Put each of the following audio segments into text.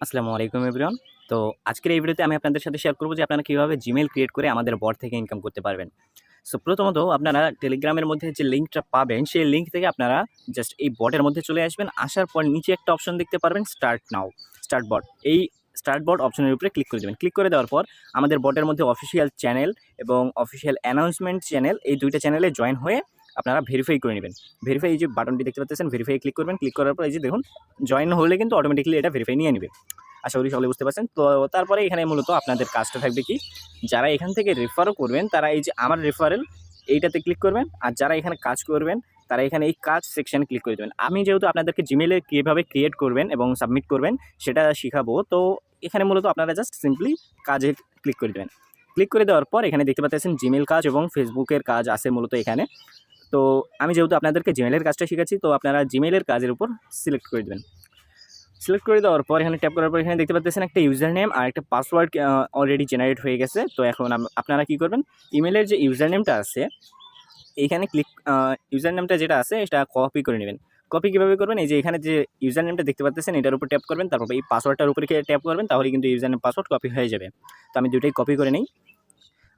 আসসালামু আলাইকুম এভরিওয়ান। তো আজকের এই ভিডিওতে আমি আপনাদের সাথে শেয়ার করব যে আপনারা কিভাবে জিমেইল ক্রিয়েট করে আমাদের বট থেকে ইনকাম করতে পারবেন। সো প্রথমত আপনারা টেলিগ্রামের মধ্যে যে লিঙ্কটা পাবেন সেই লিঙ্ক থেকে আপনারা জাস্ট এই বটের মধ্যে চলে আসবেন। আসার পর নিচে একটা অপশন দেখতে পারবেন স্টার্ট নাও, স্টার্ট বট। এই স্টার্ট বট অপশনের উপরে ক্লিক করে দেবেন। ক্লিক করে দেওয়ার পর আমাদের বটের মধ্যে অফিসিয়াল চ্যানেল এবং অফিসিয়াল অ্যানাউন্সমেন্ট চ্যানেল এই দুইটা চ্যানেলে জয়েন হয়ে আপনারা ভেরিফাই করে নেবেন। ভেরিফাই এই যে বাটনটি দেখতে পাচ্ছেন, ভেরিফাই ক্লিক করবেন। ক্লিক করার পর এই যে দেখুন জয়েন হলে কিন্তু অটোমেটিক্যালি এটা ভেরিফাই নিয়ে নেবে। আশা করি সকলে বুঝতে পারছেন। তো তারপরে এখানে মূলত আপনাদের কাজটা থাকবে কি, যারা এখান থেকে রেফারও করবেন তারা এই যে আমার রেফারেল এইটাতে ক্লিক করবেন, আর যারা এখানে কাজ করবেন তারা এখানে এই কাজ সেকশানে ক্লিক করে দেবেন। আমি যেহেতু আপনাদেরকে জিমেইলে কীভাবে ক্রিয়েট করবেন এবং সাবমিট করবেন সেটা শিখাবো, তো এখানে মূলত আপনারা জাস্ট সিম্পলি কাজে ক্লিক করে দেবেন। ক্লিক করে দেওয়ার পর এখানে দেখতে পাচ্ছেন জিমেইল কাজ এবং ফেসবুকের কাজ আছে মূলত এখানে। তো আমি যেহেতু আপনাদেরকে জিমেইলের কাজটা শিখাচ্ছি, তো আপনারা জিমেইলের কাজের উপর সিলেক্ট করে দেবেন। সিলেক্ট করে দেওয়ার পর এখানে ট্যাপ করার পর এখানে দেখতে পাচ্ছেন একটা ইউজার নেম আর একটা পাসওয়ার্ড অলরেডি জেনারেট হয়ে গেছে। তো এখন আপনারা কী করবেন, ইমেলের যে ইউজার নেমটা আছে এইখানে ইউজার নেমটা যেটা আছে এটা কপি করে নেবেন। কপি কীভাবে করবেন, এই যে এখানে যে ইউজার নেমটা দেখতে পাচ্ছেন এটার উপর ট্যাপ করবেন, তারপর এই পাসওয়ার্ডটার উপরে ট্যাপ করবেন, তাহলে কিন্তু ইউজার নেম পাসওয়ার্ড কপি হয়ে যাবে। তো আমি দুটোই কপি করে নিই।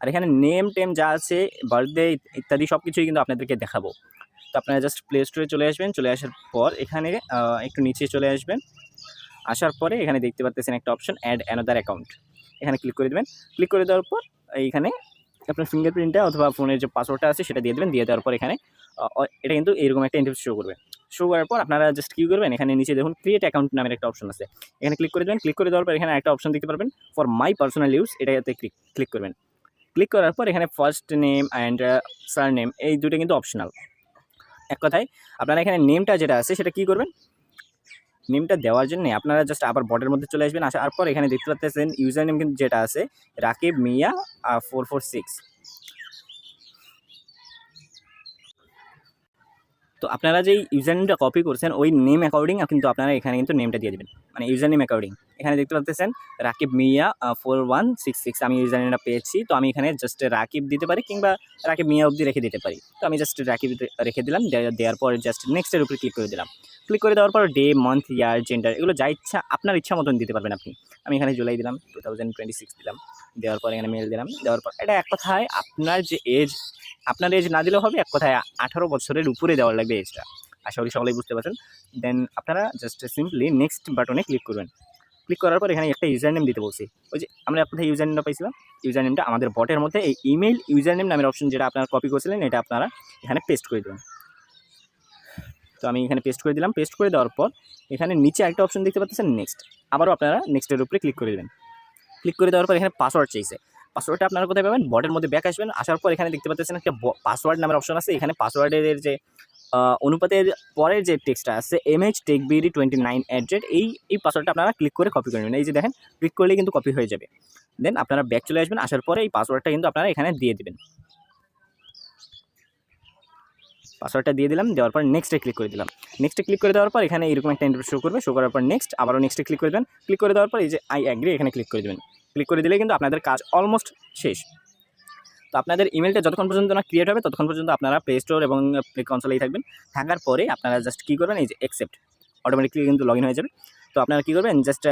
আর এখানে নেম টেম যা আছে, বার্থডে ইত্যাদি সব কিছুই কিন্তু আপনাদেরকে দেখাবো। তো আপনারা জাস্ট প্লে স্টোরে চলে আসবেন। চলে আসার পর এখানে একটু নিচে চলে আসবেন। আসার পরে এখানে দেখতে পাচ্ছেন একটা অপশন অ্যাড অ্যানাদার অ্যাকাউন্ট, এখানে ক্লিক করে দেবেন। ক্লিক করে দেওয়ার পর এইখানে আপনার ফিঙ্গারপ্রিন্টটা অথবা ফোনের যে পাসওয়ার্ডটা আছে সেটা দিয়ে দেবেন। দিয়ে দেওয়ার পর এখানে এটা কিন্তু এরকম একটা ইন্টারফেস শো করবে। শো করার পর আপনারা জাস্ট কী করবেন, এখানে নিচে দেখুন ক্রিয়েট অ্যাকাউন্ট নামের একটা অপশন আছে, এখানে ক্লিক করে দেবেন। ক্লিক করে দেওয়ার পর এখানে একটা অপশন দেখতে পারবেন ফর মাই পার্সোনাল ইউজ, এটাতে ক্লিক করবেন। ক্লিক করার পর এখানে first name and sir name এই দুটো কিন্তু অপশনাল। এক কথায় আপনারা এখানে নেমটা যেটা আছে সেটা কী করবেন, নেমটা দেওয়ার জন্য আপনারা জাস্ট আবার বটের মধ্যে চলে আসবেন। আসার পর এখানে দেখতে পাচ্ছেন ইউজার নেম কিন্তু যেটা আছে রাকিব মিয়া 446। তো আপনারা যেই ইউজার নেমটা কপি করছেন ওই নেম অ্যাকর্ডিং কিন্তু আপনারা এখানে কিন্তু নেমটা দিয়ে দেবেন, মানে ইউজার নেম অ্যাকর্ডিং। এখানে দেখতে পাচ্ছেন রাকিব মিয়া 4166 আমি ইউজার নেমটা পেয়েছি। তো আমি এখানে জাস্ট রাকিব দিতে পারি কিংবা রাকিব মিয়া অবধি রেখে দিতে পারি। তো আমি জাস্ট রাকিব রেখে দিলাম। দেওয়ার পর জাস্ট নেক্সটের উপরে ক্লিক করে দিলাম। ক্লিক করে দেওয়ার পর ডে, মান্থ, ইয়ার, জেন্ডার এগুলো যা ইচ্ছা আপনার ইচ্ছা মতন দিতে পারবেন আপনি। আমি এখানে জুলাই দিলাম, 2026 দিলাম। দেওয়ার পর এখানে মেল দিলাম। দেওয়ার পর এটা এক কথায় আপনার যে এজ, আপনার এজ না দিলেও হবে, এক কথায় 18 বছরের উপরে দেওয়ার লাগবে এজটা। আশা করি সকলেই বুঝতে পারছেন। দেন আপনারা জাস্ট সিম্পলি নেক্সট বাটনে ক্লিক করবেন। ক্লিক করার পর এখানে একটা ইউজার নেম দিতে বলছি, ওই যে আমরা কোথায় ইউজার নেমটা পাইছিলাম, ইউজার নেমটা আমাদের বটের মধ্যে এই ইমেল ইউজার নেম নামের অপশন যেটা আপনারা কপি করেছিলেন এটা আপনারা এখানে পেস্ট করে দেবেন। তো আমি এখানে পেস্ট করে দিলাম। পেস্ট করে দেওয়ার পর এখানে নিচে একটা অপশন দেখতে পাচ্ছেন নেক্সট, আবারও আপনারা নেক্সটের উপরে ক্লিক করে দেবেন। ক্লিক করে দেওয়ার পর এখানে পাসওয়ার্ড চাইছে। পাসওয়ার্ডটা আপনারা কোথায় পাবেন, বটের মধ্যে ব্যাক আসবেন। আসার পর এখানে দেখতে পাচ্ছেন একটা পাসওয়ার্ড নামের অপশন আছে, এখানে পাসওয়ার্ডের যে অনুপাতের পরের যে টেক্সটটা আছে mhtechbd29 এই পাসওয়ার্ডটা আপনারা ক্লিক করে কপি করে নেবেন। এই যে দেখেন ক্লিক করলেই কিন্তু কপি হয়ে যাবে। দেন আপনারা ব্যাক চলে আসবেন। আসার পরে এই পাসওয়ার্ডটা কিন্তু আপনারা এখানে দিয়ে দেবেন। পাসওয়ার্ডটা দিয়ে দিলাম। দেওয়ার পর নেক্সটে ক্লিক করে দিলাম। নেক্সটে ক্লিক করে দেওয়ার পর এখানে এরকম একটা ইন্টারফেস শো করবে। শো করার পর নেক্সট, আবারও নেক্সটে ক্লিক করে দেবেন। ক্লিক করে দেওয়ার পর এই যে আই অ্যাগ্রি এখানে ক্লিক করে দেবেন। ক্লিক করে দিলে কিন্তু আপনাদের কাজ অলমোস্ট শেষ। তো আপনাদের ইমেলটা যতক্ষণ পর্যন্ত না ক্রিয়েট হবে ততক্ষণ পর্যন্ত আপনারা প্লে স্টোর এবং প্লে কনসোলেই থাকবেন। থাকার পরে আপনারা জাস্ট কী করবেন, এই যে অ্যাকসেপ্ট, অটোমেটিকলি কিন্তু লগ ইন হয়ে যাবে। তো আপনারা কী করবেন, জাস্ট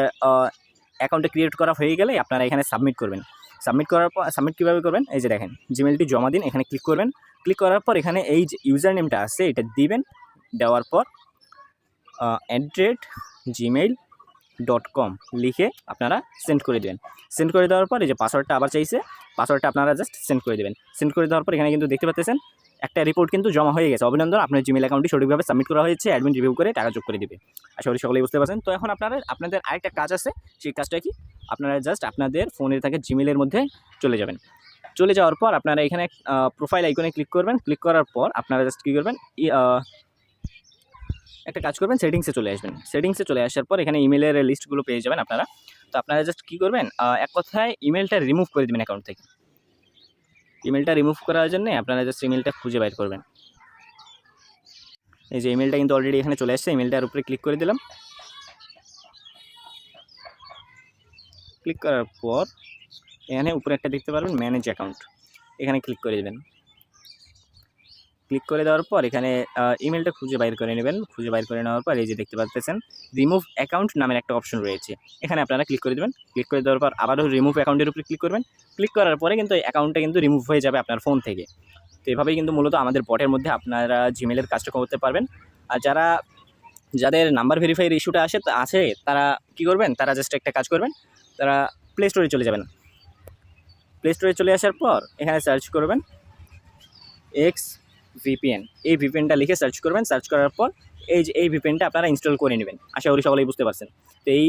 অ্যাকাউন্টে ক্রিয়েট করা হয়ে গেলে আপনারা এখানে সাবমিট করবেন। সাবমিট করার পর সাবমিট কীভাবে করবেন, এই যে দেখেন জিমেলটি জমা দিন, এখানে ক্লিক করবেন। ক্লিক করার পর এখানে এই যে ইউজার নেমটা আছে এটা দিবেন। দেওয়ার পর @gmail.com লিখে আপনারা সেন্ড করে দেবেন। সেন্ড করে দেওয়ার পর এই যে পাসওয়ার্ডটা আবার চাইছে, পাসওয়ার্ডটা আপনারা জাস্ট সেন্ড করে দেবেন। সেন্ড করে দেওয়ার পর এখানে কিন্তু দেখতে পাচ্ছেন একটা রিপোর্ট কিন্তু জমা হয়ে গেছে। অভিনন্দন, আপনার জিমেল অ্যাকাউন্টটি সঠিকভাবে সাবমিট করা হয়েছে, অ্যাডমিন রিভিউ করে টাকা যোগ করে দেবে। আশা করি সকলেই বুঝতে পারছেন। তো এখন আপনাদের আরেকটা কাজ আছে, সেই কাজটা কি, আপনারা জাস্ট আপনাদের ফোনে থাকা জিমেলের মধ্যে চলে যাবেন। চলে যাওয়ার পর আপনারা এখানে প্রোফাইল আইকনে ক্লিক করবেন। ক্লিক করার পর আপনারা জাস্ট কী করবেন, একটা কাজ করবেন, সেটিংসে চলে আসবেন। সেটিংসে চলে আসার পর এখানে ইমেলের লিস্টগুলো পেয়ে যাবেন আপনারা। তো আপনারা জাস্ট কী করবেন, এক কথায় ইমেলটা রিমুভ করে দেবেন অ্যাকাউন্ট থেকে। ইমেলটা রিমুভ করার জন্য আপনারা জাস্ট ইমেলটা খুঁজে বাইর করবেন। এই যে ইমেলটা কিন্তু অলরেডি এখানে চলে আসছে, ইমেলটার উপরে ক্লিক করে দিলাম। ক্লিক করার পর এখানে উপরে একটা দেখতে পারবেন ম্যানেজ অ্যাকাউন্ট, এখানে ক্লিক করে দেবেন। ক্লিক করে দেওয়ার পর এখানে ইমেলটা খুঁজে বাইর করে নেবেন। খুঁজে বাইর করে নেওয়ার পর এই যে দেখতে পাচ্ছেন রিমুভ অ্যাকাউন্ট নামের একটা অপশন রয়েছে, এখানে আপনারা ক্লিক করে দেবেন। ক্লিক করে দেওয়ার পর আবারও রিমুভ অ্যাকাউন্টের উপরে ক্লিক করবেন। ক্লিক করার পরে কিন্তু এই অ্যাকাউন্টটা কিন্তু রিমুভ হয়ে যাবে আপনার ফোন থেকে। তো এভাবেই কিন্তু মূলত আমাদের বটের মধ্যে আপনারা জিমেলের কাজটা করতে পারবেন। আর যাদের নাম্বার ভেরিফাইয়ের ইস্যুটা আছে তারা কী করবেন, তারা জাস্ট একটা কাজ করবেন, তারা প্লে স্টোরে চলে যাবেন। প্লে স্টোরে চলে আসার পর এখানে সার্চ করবেন এক্স ভিপিএন, এই ভিপিএনটা লিখে সার্চ করবেন। সার্চ করার পর এই ভিপিএনটা আপনারা ইনস্টল করে নেবেন। আশা করি সকলেই বুঝতে পারছেন। তো এই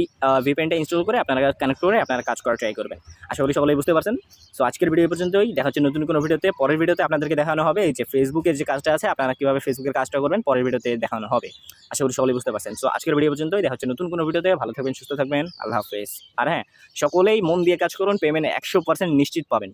ভিপিএনটা ইনস্টল করে আপনারা কানেক্ট করে আপনারা কাজ করা ট্রাই করবেন। আশা করি সকলেই বুঝতে পারছেন। সো আজকের ভিডিও পর্যন্তই, দেখা হচ্ছে নতুন কোনো ভিডিওতে। পরের ভিডিওতে আপনাদেরকে দেখানো হবে এই যে ফেসবুকের যে কাজটা আছে আপনারা কীভাবে ফেসবুকের কাজটা করবেন, পরের ভিডিওতে দেখানো হবে। আশা করি সকলেই বুঝতে পারছেন। সো আজকের ভিডিও পর্যন্তই, দেখা হচ্ছে নতুন কোনো ভিডিওতে। ভালো থাকবেন, সুস্থ থাকবেন, আল্লাহ হাফেজ। আর হ্যাঁ, সকলেই মন দিয়ে কাজ করুন, পেমেন্ট 100% নিশ্চিত পাবেন।